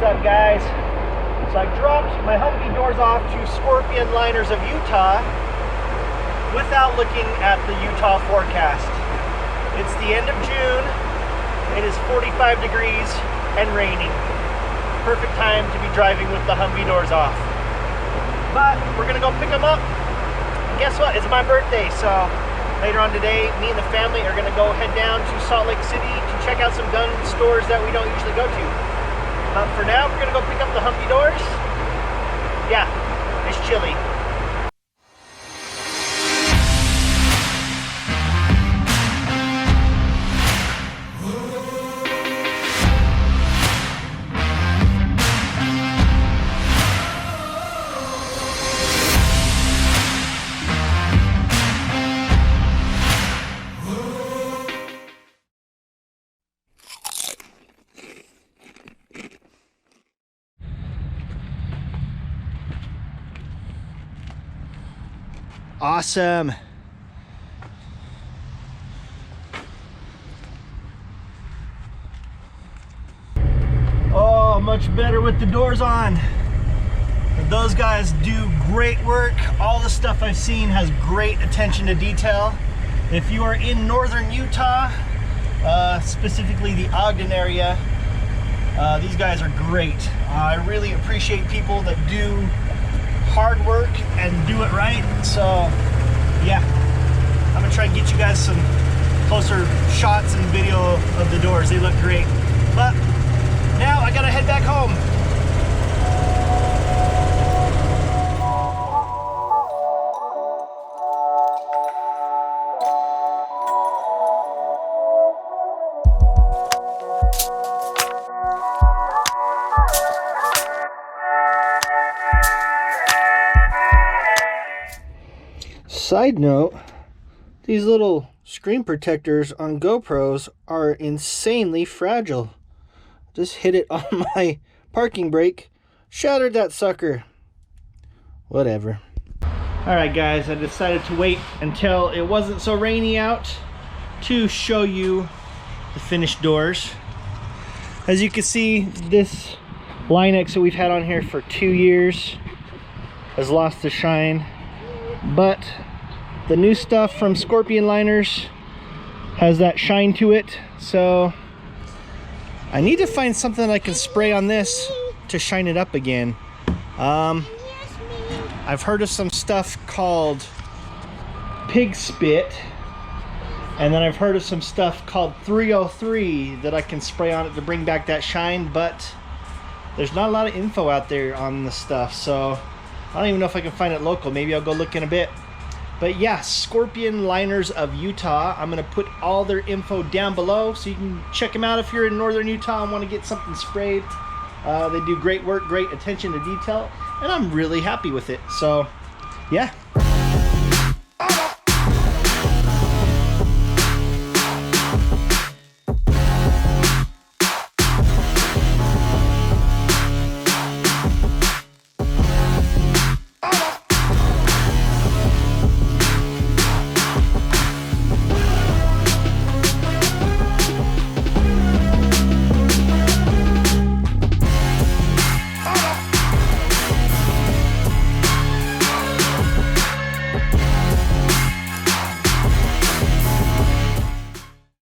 What's up, guys? So I dropped my Humvee doors off to Scorpion Liners of Utah without looking at the Utah forecast. It's the end of June. It is 45 degrees and raining. Perfect time to be driving with the Humvee doors off. But we're gonna go pick them up. And guess what? It's my birthday, so later on today, me and the family are gonna go head down to Salt Lake City to check out some gun stores that we don't usually go to. But for now, we're gonna go pick up the Humvee doors. Yeah, it's chilly. Awesome. Oh, much better with the doors on. Those guys do great work. All the stuff I've seen has great attention to detail. If you are in northern Utah, specifically the Ogden area, these guys are great. I really appreciate people that do hard work and do it right. So yeah, I'm gonna try and get you guys some closer shots and video of the doors. They look great. But now I gotta head back home. Side note, these little screen protectors on GoPros are insanely fragile. Just hit it on my parking brake, shattered that sucker. Whatever. Alright guys, I decided to wait until it wasn't so rainy out to show you the finished doors. As you can see, this Line-X that we've had on here for 2 years has lost the shine, but the new stuff from Scorpion Liners has that shine to it. So I need to find something I can spray on this to shine it up again. I've heard of some stuff called pig spit, and then I've heard of some stuff called 303 that I can spray on it to bring back that shine, but there's not a lot of info out there on the stuff, so I don't even know if I can find it local. Maybe I'll go look in a bit. But yeah, Scorpion Liners of Utah. I'm gonna put all their info down below so you can check them out if you're in northern Utah and want to get something sprayed. They do great work, great attention to detail, and I'm really happy with it. So yeah,